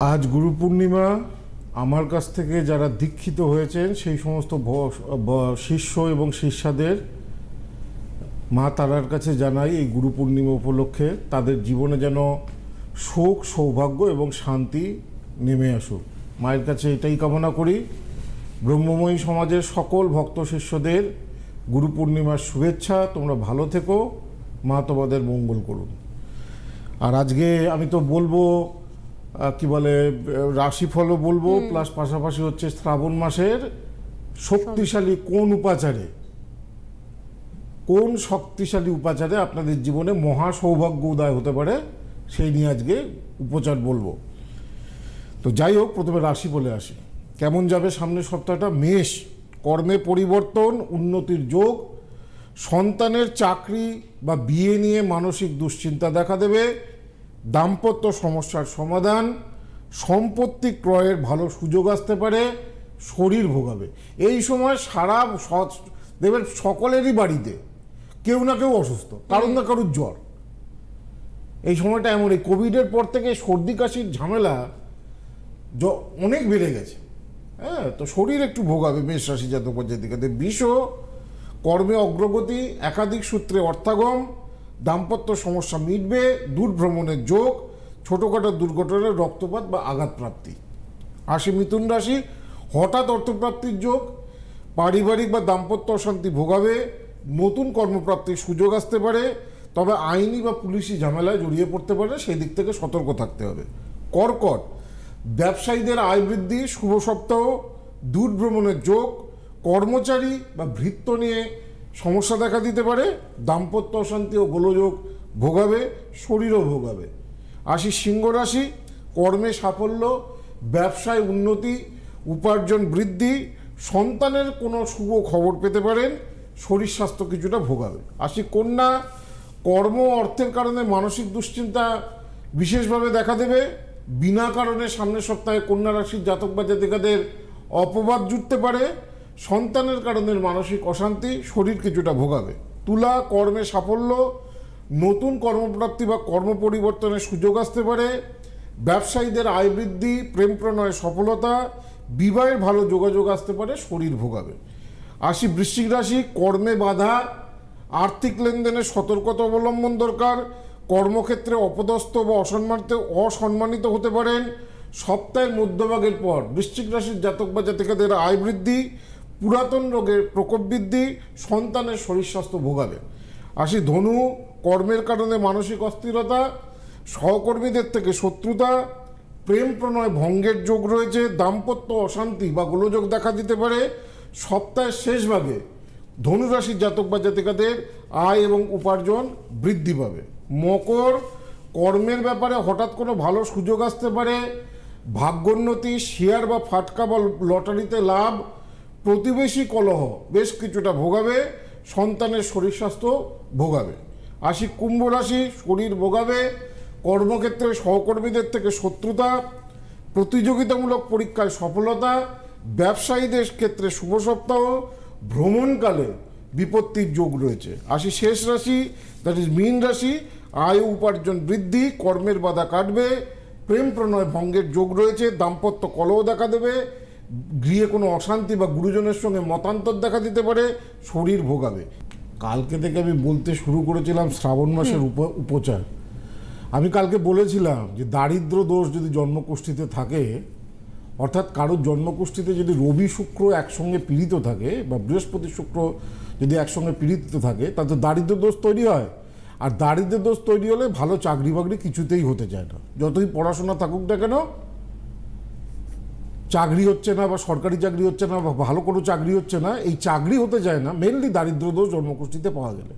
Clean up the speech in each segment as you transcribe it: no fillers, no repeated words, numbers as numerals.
আজ গুরু পূর্ণিমা। আমার কাছ থেকে যারা দীক্ষিত হয়েছেন সেই সমস্ত শিষ্য এবং শিষ্যাদের মা তারার কাছে জানাই এই গুরু পূর্ণিমা উপলক্ষে তাদের জীবনে যেন সুখ, সৌভাগ্য এবং শান্তি নেমে আসুক। মায়ের কাছে এটাই কামনা করি। ব্রহ্মময়ী সমাজের সকল ভক্ত শিষ্যদের গুরু পূর্ণিমার শুভেচ্ছা। তোমরা ভালো থেকো, মা তোমাদের মঙ্গল করুন। আর আজকে আমি তো বলবো কি বলে রাশিফলও বলবো, প্লাস পাশাপাশি হচ্ছে শ্রাবণ মাসের শক্তিশালী কোন উপাচারে, কোন শক্তিশালী উপাচারে আপনাদের জীবনে মহা সৌভাগ্য উদয় হতে পারে সেই নিয়ে আজকে উপচার বলবো। তো যাই হোক, প্রথমে রাশি বলে আসি। কেমন যাবে সামনের সপ্তাহটা? মেষ, কর্মে পরিবর্তন, উন্নতির যোগ, সন্তানের চাকরি বা বিয়ে নিয়ে মানসিক দুশ্চিন্তা দেখা দেবে, দাম্পত্য সমস্যার সমাধান, সম্পত্তি ক্রয়ের ভালো সুযোগ আসতে পারে, শরীর ভোগাবে। এই সময় সারা দেবের সকলেরই বাড়িতে কেউ না কেউ অসুস্থ, কারণ না কারুর জ্বর। এই সময়টা এমন, এই কোভিডের পর থেকে সর্দি কাশির ঝামেলা অনেক বেড়ে গেছে। হ্যাঁ, তো শরীর একটু ভোগাবে মেষ রাশি জাতক বা জাতিকাদের। বিষ, কর্মে অগ্রগতি, একাধিক সূত্রে অর্থাগম, দাম্পত্য সমস্যা মিটবে, দূর ভ্রমণের যোগ, ছোটোখাটো দুর্ঘটনার রক্তপাত বা আঘাত প্রাপ্তি। আসি মিথুন রাশি, হঠাৎ অর্থপ্রাপ্তির যোগ, পারিবারিক বা দাম্পত্য অশান্তি ভোগাবে, নতুন কর্মপ্রাপ্তির সুযোগ আসতে পারে, তবে আইনি বা পুলিশি ঝামেলায় জড়িয়ে পড়তে পারে, সেই দিক থেকে সতর্ক থাকতে হবে। কর্কট, ব্যবসায়ীদের আয় বৃদ্ধি, শুভ সপ্তাহ, দূর ভ্রমণের যোগ, কর্মচারী বা ভৃত্য নিয়ে সমস্যা দেখা দিতে পারে, দাম্পত্য অশান্তি ও গোলযোগ ভোগাবে, শরীরও ভোগাবে। আসি সিংহ রাশি, কর্মে সাফল্য, ব্যবসায় উন্নতি, উপার্জন বৃদ্ধি, সন্তানের কোনো শুভ খবর পেতে পারেন, শরীর স্বাস্থ্য কিছুটা ভোগাবে। আসি কন্যা, কর্ম অর্থের কারণে মানসিক দুশ্চিন্তা বিশেষভাবে দেখা দেবে, বিনা কারণে সামনের সপ্তাহে কন্যা রাশির জাতক বা জাতিকাদের অপবাদ জুটতে পারে, সন্তানের কারণে মানসিক অশান্তি, শরীর কিছুটা ভোগাবে। তুলা, কর্মে সাফল্য, নতুন কর্মপ্রাপ্তি বা কর্ম পরিবর্তনের সুযোগ আসতে পারে, ব্যবসায়ীদের আয় বৃদ্ধি, প্রেম প্রণয়ে সফলতা, বিবাহের ভালো যোগাযোগ আসতে পারে, শরীর ভোগাবে। আসি বৃশ্চিক রাশি, কর্মে বাধা, আর্থিক লেনদেনে সতর্কতা অবলম্বন দরকার, কর্মক্ষেত্রে অপদস্থ বা অসম্মানিত হতে পারেন। সপ্তাহের মধ্যভাগের পর বৃশ্চিক রাশির জাতক বা জাতিকাদের আয় বৃদ্ধি, পুরাতন রোগের প্রকোপ বৃদ্ধি, সন্তানের শরীর স্বাস্থ্য ভোগাবে। আসি ধনু, কর্মের কারণে মানসিক অস্থিরতা, সহকর্মীদের থেকে শত্রুতা, প্রেম প্রণয় ভঙ্গের যোগ রয়েছে, দাম্পত্য অশান্তি বা গোলযোগ দেখা দিতে পারে। সপ্তাহের শেষ ভাগে ধনুরাশির জাতক বা জাতিকাদের আয় এবং উপার্জন বৃদ্ধি পাবে। মকর, কর্মের ব্যাপারে হঠাৎ কোনো ভালো সুযোগ আসতে পারে, ভাগ্যোন্নতি, শেয়ার বা ফাটকা বা লটারিতে লাভ, প্রতিবেশী কলহ বেশ কিছুটা ভোগাবে, সন্তানের শরীর স্বাস্থ্য ভোগাবে। আসি কুম্ভ রাশি, শরীর ভোগাবে, কর্মক্ষেত্রে সহকর্মীদের থেকে শত্রুতা, প্রতিযোগিতামূলক পরীক্ষায় সফলতা, ব্যবসায়ীদের ক্ষেত্রে শুভ সপ্তাহ, ভ্রমণকালে বিপত্তির যোগ রয়েছে। আসি শেষ রাশি, দ্যাট ইজ মীন রাশি, আয় উপার্জন বৃদ্ধি, কর্মের বাধা কাটবে, প্রেম প্রণয় ভঙ্গের যোগ রয়েছে, দাম্পত্য কলহ দেখা দেবে, গৃহে কোনো অশান্তি বা গুরুজনের সঙ্গে মতান্তর দেখা দিতে পারে, শরীর ভোগাবে। কালকে থেকে আমি বলতে শুরু করেছিলাম শ্রাবণ মাসের উপচার। আমি কালকে বলেছিলাম যে দারিদ্র দোষ যদি জন্মকুষ্ঠিতে থাকে, অর্থাৎ কারোর জন্মকুষ্ঠিতে যদি রবি শুক্র একসঙ্গে পীড়িত থাকে বা বৃহস্পতি শুক্র যদি একসঙ্গে পীড়িত থাকে, তাতে দারিদ্র দোষ তৈরি হয়। আর দারিদ্র দোষ তৈরি হলে ভালো চাকরি বাকরি কিছুতেই হতে চায় না। যতই পড়াশোনা থাকুক না কেন, চাকরি হচ্ছে না বা সরকারি চাকরি হচ্ছে না বা ভালো কোনো চাকরি হচ্ছে না, এই চাকরি হতে চায় না মেনলি দারিদ্র দোষ জন্মকুষ্ঠিতে পাওয়া গেলে।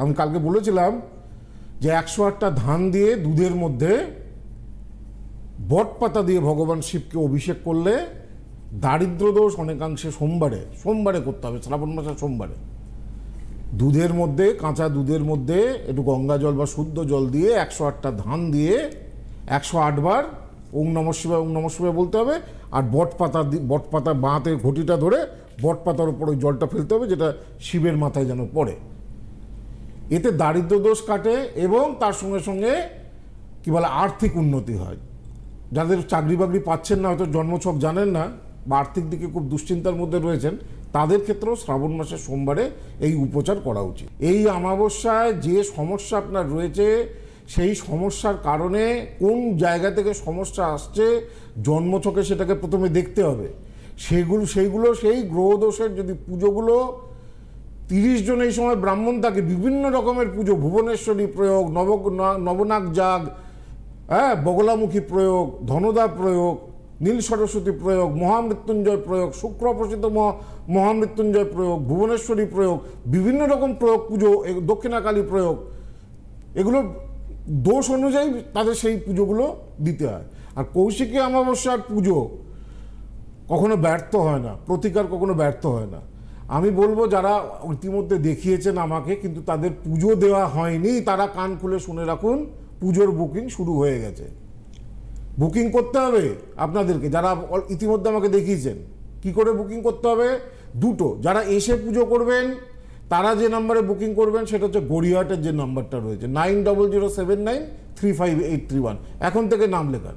আমি কালকে বলেছিলাম যে 108টা ধান দিয়ে দুধের মধ্যে বটপাতা দিয়ে ভগবান শিবকে অভিষেক করলে দারিদ্র দোষ অনেকাংশে সোমবারে করতে হবে, শ্রাবণ মাসের সোমবারে। দুধের মধ্যে, কাঁচা দুধের মধ্যে একটু গঙ্গা জল বা শুদ্ধ জল দিয়ে 108টা ধান দিয়ে 108 বার ওং নমঃ শিবায় বলতে হবে। আর বটপাতা বাঁতে ঘটিটা ধরে বটপাতার উপর ওই জলটা ফেলতে হবে, যেটা শিবের মাথায় যেন পড়ে। এতে দারিদ্র দোষ কাটে এবং তার সঙ্গে সঙ্গে কি বলে আর্থিক উন্নতি হয়। যাদের চাকরি বাকরি পাচ্ছেন না, হয়তো জন্মছক জানেন না বা আর্থিক দিকে খুব দুশ্চিন্তার মধ্যে রয়েছেন, তাদের ক্ষেত্রেও শ্রাবণ মাসের সোমবারে এই উপচার করা উচিত। এই অমাবস্যায় যে সমস্যা আপনার রয়েছে, সেই সমস্যার কারণে কোন জায়গা থেকে সমস্যা আসছে জন্মছকে সেটাকে প্রথমে দেখতে হবে। সেইগুলো সেই গ্রহদোষের যদি পুজোগুলো 30 জন এই সময় ব্রাহ্মণ থাকে, বিভিন্ন রকমের পুজো, ভুবনেশ্বরী প্রয়োগ, নবনাগ যাগ, হ্যাঁ, বগলামুখী প্রয়োগ, ধনদা প্রয়োগ, নীল সরস্বতী প্রয়োগ, মহামৃত্যুঞ্জয় প্রয়োগ, শুক্রপ্রসিত মহামৃত্যুঞ্জয় প্রয়োগ, ভুবনেশ্বরী প্রয়োগ, বিভিন্ন রকম প্রয়োগ পুজো, দক্ষিণাকালী প্রয়োগ, এগুলো দোষ অনুযায়ী তাদের সেই পুজোগুলো দিতে হয়। আর কৌশিকী অমাবস্যার পুজো কখনো ব্যর্থ হয় না, প্রতিকার কখনো ব্যর্থ হয় না। আমি বলবো যারা ইতিমধ্যে দেখিয়েছেন আমাকে কিন্তু তাদের পুজো দেওয়া হয়নি, তারা কান খুলে শুনে রাখুন, পুজোর বুকিং শুরু হয়ে গেছে। বুকিং করতে হবে আপনাদেরকে, যারা ইতিমধ্যে আমাকে দেখিয়েছেন। কি করে বুকিং করতে হবে? দুটো, যারা এসে পুজো করবেন তারা যে নাম্বারে বুকিং করবেন সেটা হচ্ছে গড়িয়াহাটের যে নাম্বারটা রয়েছে 9007935831, এখন থেকে নাম লেখান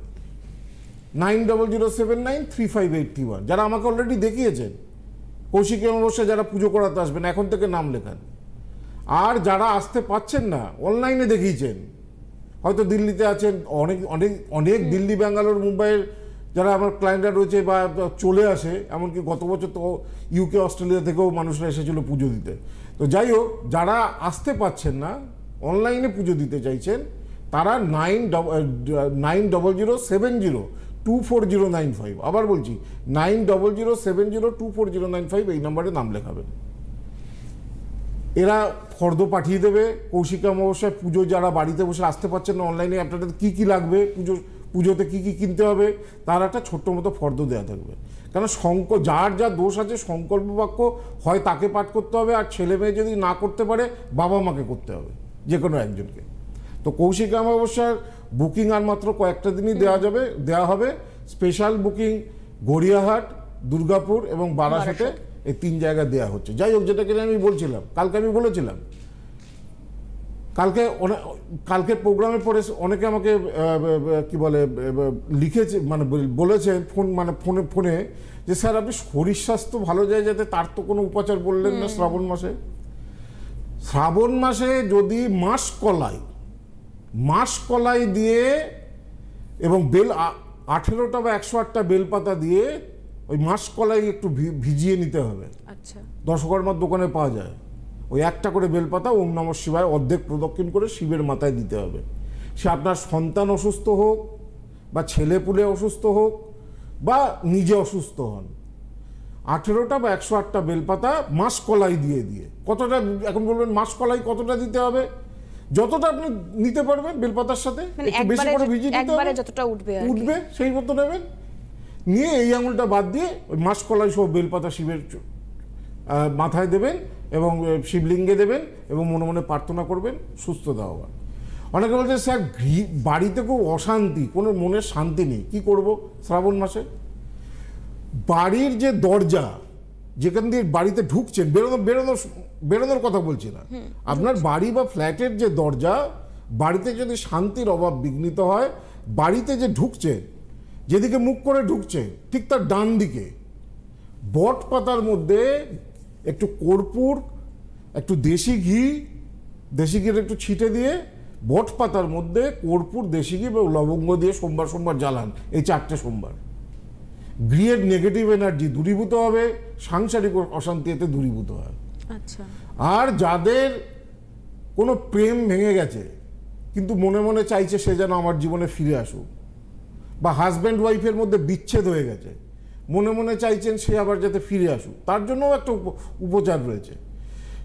9007935831। যারা আমাকে অলরেডি দেখিয়েছেন কৌশিকী অমাবস্যায় যারা পুজো করাতে আসবেন, এখন থেকে নাম লেখান। আর যারা আসতে পাচ্ছেন না, অনলাইনে দেখিয়েছেন, হয়তো দিল্লিতে আছেন, অনেক অনেক অনেক দিল্লি, ব্যাঙ্গালোর, মুম্বাইয়ের যারা আমার ক্লায়েন্টরা রয়েছে বা চলে আসে, এমনকি গত বছর তো ইউকে, অস্ট্রেলিয়া থেকেও মানুষরা এসেছিল পুজো দিতে। তো যাই হোক, যারা আসতে পাচ্ছেন না, অনলাইনে পুজো দিতে চাইছেন, তারা 9007024095, আবার বলছি 9007024095 এই নাম্বারে নাম লেখাবেন। এরা ফর্দ পাঠিয়ে দেবে। কৌশিকী অমাবস্যায় পুজো যারা বাড়িতে বসে আসতে পারছেন না, অনলাইনে আপনাদের কী কী লাগবে, পুজোতে কী কী কিনতে হবে, তার একটা ছোট্ট মতো ফর্দ দেওয়া থাকবে। কারণ যার যা দোষ আছে, সংকল্প বাক্য হয় তাকে পাঠ করতে হবে, আর ছেলে মেয়ে যদি না করতে পারে বাবা মাকে করতে হবে, যে কোনো একজনকে। তো কৌশিকী অমাবস্যার বুকিং আর মাত্র কয়েকটা দিনই দেওয়া হবে। স্পেশাল বুকিং গড়িয়াহাট, দুর্গাপুর এবং বারাসাতে, এই 3 জায়গা দেওয়া হচ্ছে। যাই হোক, যেটাকে আমি বলছিলাম, কালকে আমি বলেছিলাম, কালকে প্রোগ্রামের পরে অনেকে আমাকে কি বলে লিখেছে, মানে বলেছেন ফোনে যে স্যার আপনি শরীর স্বাস্থ্য ভালো যায় যাতে, তার তো কোনো উপাচার বললেন না শ্রাবণ মাসে। শ্রাবণ মাসে যদি মাসকলাই দিয়ে এবং 18টা বা 108টা বেলপাতা দিয়ে ওই মাসকলাই একটু ভিজিয়ে নিতে হবে। আচ্ছা, দশকর্মার দোকানে পাওয়া যায়। ওই একটা করে বেলপাতা ওম নমঃ শিবায় অর্ধেক প্রদক্ষিণ করে শিবের মাথায় দিতে হবে। সে আপনার সন্তান অসুস্থ হোক বা ছেলেপুলে অসুস্থ হোক বা নিজে অসুস্থ হন, 18টা বা 108টা বেলপাতা মাসকলাই দিয়ে কতটা, এখন বলবেন মাসকলাই কতটা দিতে হবে? যতটা আপনি নিতে পারবেন বেলপাতার সাথে, একটু বেশি করে ভিজিয়ে দিতে হবে, যতটা উঠবে সেই মতো নেবেন। নিয়ে এই আঙুলটা বাদ দিয়ে ওই মাসকলাই সহ বেলপাতা শিবের মাথায় দেবেন এবং শিবলিঙ্গে দেবেন এবং মনে মনে প্রার্থনা করবেন সুস্থতা হওয়ার। অনেকে বলছে স্যার বাড়িতে খুব অশান্তি, কোনো মনের শান্তি নেই, কি করব শ্রাবণ মাসে? বাড়ির যে দরজা, যেখান দিয়ে বাড়িতে ঢুকছেন, বেরোনোর কথা বলছি না, আপনার বাড়ি বা ফ্ল্যাটের যে দরজা, বাড়িতে যদি শান্তির অভাব বিঘ্নিত হয়, বাড়িতে যে ঢুকছেন, যেদিকে মুখ করে ঢুকছে ঠিক তার ডান দিকে বট পাতার মধ্যে একটু কর্পূর, একটু দেশি ঘির একটু ছিটে দিয়ে বট পাতার মধ্যে কর্পূর, দেশি ঘি এবং লবঙ্গ দিয়ে সোমবার জ্বালান। এই 4টে সোমবার গৃহের নেগেটিভ এনার্জি দূরীভূত হবে, সাংসারিক অশান্তি এতে দূরীভূত হয়। আচ্ছা, আর যাদের কোনো প্রেম ভেঙে গেছে কিন্তু মনে মনে চাইছে সে যেন আমার জীবনে ফিরে আসুক, বা হাজব্যান্ড ওয়াইফের মধ্যে বিচ্ছেদ হয়ে গেছে, মনে মনে চাইছেন সে আবার যাতে ফিরে আসুক, তার জন্যও একটা উপচার রয়েছে।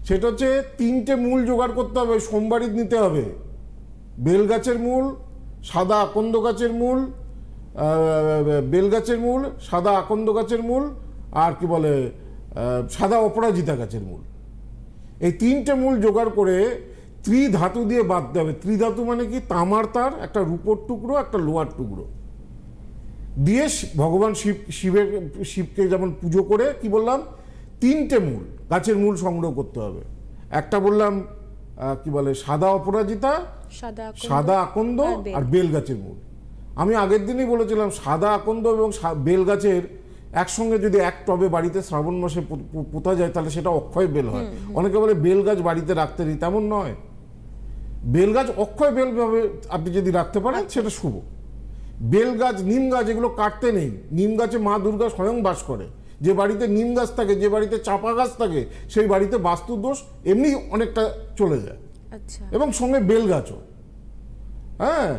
সেটা হচ্ছে 3টে মূল জোগাড় করতে হবে, সোমবারই নিতে হবে। বেলগাছের মূল, সাদা আকন্দ গাছের মূল, বেলগাছের মূল, সাদা আকন্দ গাছের মূল, আর কি বলে সাদা অপরাজিতা গাছের মূল। এই 3টে মূল জোগাড় করে ত্রিধাতু দিয়ে বাঁধতে হবে। ত্রিধাতু মানে কি? তামার তার, একটা রূপোর টুকরো, একটা লোহার টুকরো দিয়ে ভগবান শিবকে যেমন পুজো করে, কি বললাম, 3টে মূল, গাছের মূল সংগ্রহ করতে হবে। একটা বললাম কি বলে সাদা অপরাজিতা, সাদা আকন্দ আর বেল গাছের মূল। আমি আগের দিনই বলেছিলাম সাদা আকন্দ এবং বেল গাছের একসঙ্গে যদি এক টবে বাড়িতে শ্রাবণ মাসে পোতা যায় তাহলে সেটা অক্ষয় বেল হয়। অনেকে বলে বেল গাছ বাড়িতে রাখতে নেই, তেমন নয়। বেল গাছ অক্ষয় বেল ভাবে আপনি যদি রাখতে পারেন সেটা শুভ। বেল গাছ, নিম গাছ এগুলো কাটতে নেই। নিম গাছে মা দুর্গা স্বয়ং বাস করে। যে বাড়িতে নিম গাছ থাকে, যে বাড়িতে চাপা গাছ থাকে, সেই বাড়িতে বাস্তু দোষ এমনি অনেকটা চলে যায়। আচ্ছা। এবং সঙ্গে বেল গাছও। হ্যাঁ,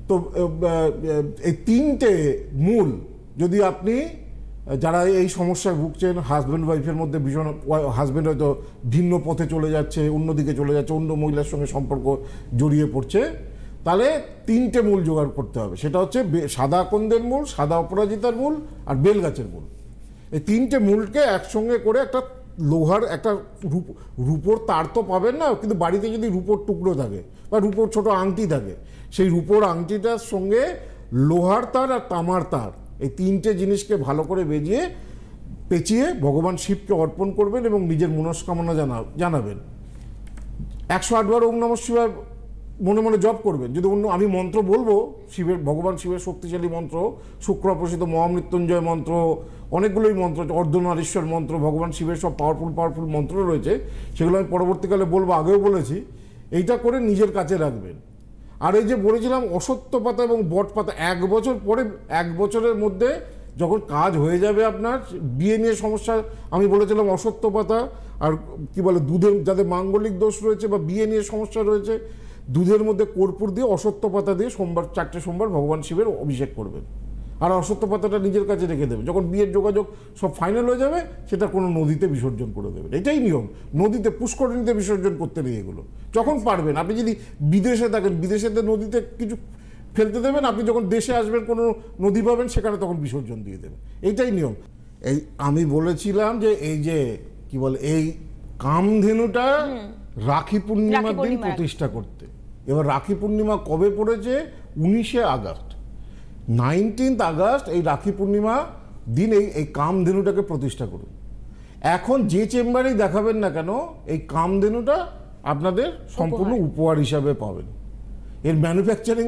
তো এই তিনটে মূল যদি আপনি, যারা এই সমস্যায় ভুগছেন, হাজব্যান্ড ওয়াইফের মধ্যে ভীষণ, হাজব্যান্ড হয়তো ভিন্ন পথে চলে যাচ্ছে, অন্যদিকে চলে যাচ্ছে, অন্য মহিলার সঙ্গে সম্পর্ক জড়িয়ে পড়ছে, তাহলে তিনটে মূল জোগাড় করতে হবে। সেটা হচ্ছে সাদা আকন্দের মূল, সাদা অপরাজিতার মূল আর বেল গাছের মূল। এই তিনটে মূলকে একসঙ্গে করে একটা লোহার একটা রূপোর তার তো পাবেন না, কিন্তু বাড়িতে যদি রূপোর টুকরো থাকে বা রূপোর ছোট আংটি থাকে, সেই রূপোর আংটিটার সঙ্গে লোহার তার আর তামার তার, এই তিনটে জিনিসকে ভালো করে পেঁচিয়ে ভগবান শিবকে অর্পণ করবেন এবং নিজের মনস্কামনা জানাবেন। 108 বার ওম নমঃ শিবায় মনে মনে জপ করবেন। যদি অন্য আমি মন্ত্র বলবো, ভগবান শিবের শক্তিশালী মন্ত্র, শুক্র প্রসিদ্ধ মহামৃত্যুঞ্জয় মন্ত্র, অনেকগুলোই মন্ত্র, অর্ধনারীশ্বর মন্ত্র, ভগবান শিবের সব পাওয়ারফুল মন্ত্র রয়েছে, সেগুলো আমি পরবর্তীকালে বলবো, আগেও বলেছি। এইটা করে নিজের কাছে রাখবেন। আর এই যে বলেছিলাম অশ্বত্থ পাতা এবং বট পাতা, 1 বছর পরে, 1 বছরের মধ্যে যখন কাজ হয়ে যাবে আপনার, বিয়ে নিয়ে সমস্যা, আমি বলেছিলাম অশ্বত্থ পাতা আর কি বলে দুধের, যাদের মাঙ্গলিক দোষ রয়েছে বা বিয়ে নিয়ে সমস্যা রয়েছে, দুধের মধ্যে কর্পূর দিয়ে অশ্বত্থ পাতা দিয়ে 4টে সোমবার ভগবান শিবের অভিষেক করবেন। আর অশ্বত্থ পাতাটা নিজের কাছে রেখে দেবেন। যখন বিয়ের যোগাযোগ সব ফাইনাল হয়ে যাবে, সেটা কোনো নদীতে বিসর্জন করে দেবেন। এটাই নিয়ম। নদীতে, পুষ্করিণীতে বিসর্জন করতে নেই এগুলো। যখন পারবেন, আপনি যদি বিদেশে থাকেন, বিদেশেতে নদীতে কিছু ফেলতে দেবেন, আপনি যখন দেশে আসবেন কোনো নদী পাবেন, সেখানে তখন বিসর্জন দিয়ে দেবেন। এইটাই নিয়ম। এই আমি বলেছিলাম যে এই যে কি বলে, এই কামধেনুটা রাখি পূর্ণিমার দিন প্রতিষ্ঠা করতে। এবার রাখি পূর্ণিমা কবে পড়েছে? 19শে আগস্ট, 19th আগস্ট, এই রাখি পূর্ণিমা দিন এই কামধেনুটাকে প্রতিষ্ঠা করুন। এখন যে চেম্বারেই দেখাবেন না কেন, এই কামধেনুটা আপনাদের সম্পূর্ণ উপহার হিসাবে পাবেন। এর ম্যানুফ্যাকচারিং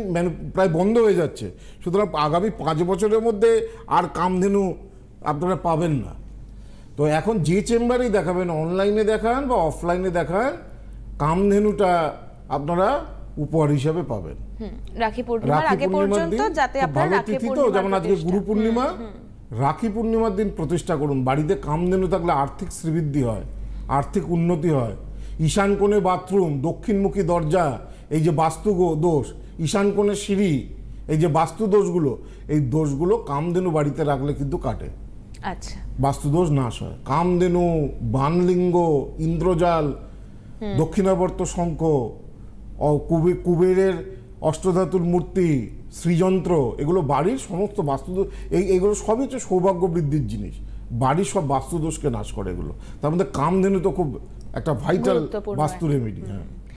প্রায় বন্ধ হয়ে যাচ্ছে, সুতরাং আগামী 5 বছরের মধ্যে আর কামধেনু আপনারা পাবেন না। তো এখন যে চেম্বারেই দেখাবেন, অনলাইনে দেখান বা অফলাইনে দেখান, কামধেনুটা আপনারা উপহার হিসাবে পাবেন। রাখি পূর্ণিমার আগে পর্যন্ত যাতে আপনারা রাখি পূর্ণিমা, যেমন আজকে গুরু পূর্ণিমা, রাখি পূর্ণিমার দিন প্রতিষ্ঠা করুন। বাড়িতে কামধেনু থাকলে আর্থিক শ্রীবৃদ্ধি হয়, আর্থিক উন্নতি হয়। ঈশান কোণে বাথরুম, দক্ষিণমুখী দরজা, এই যে বাস্তু দোষ, ঈশান কোণের সিঁড়ি, এই যে বাস্তু দোষগুলো, এই দোষগুলো কামধেনু বাড়িতে রাখলে কিন্তু কাটে। আচ্ছা, বাস্তুদোষ নাশ হয়। কামধেনু, বানলিঙ্গ, ইন্দ্রজাল, দক্ষিণাবর্ত শঙ্খ, কুবেরের অষ্টধাতুর মূর্তি, শ্রীযন্ত্র, এগুলো বাড়ির সমস্ত বাস্তুদোষ, এইগুলো সবই হচ্ছে সৌভাগ্য বৃদ্ধির জিনিস। বাড়ির সব বাস্তুদোষকে নাশ করে এগুলো। তার মধ্যে কামধেনু তো খুব একটা ভাইটাল বাস্তু রেমেডি। হ্যাঁ।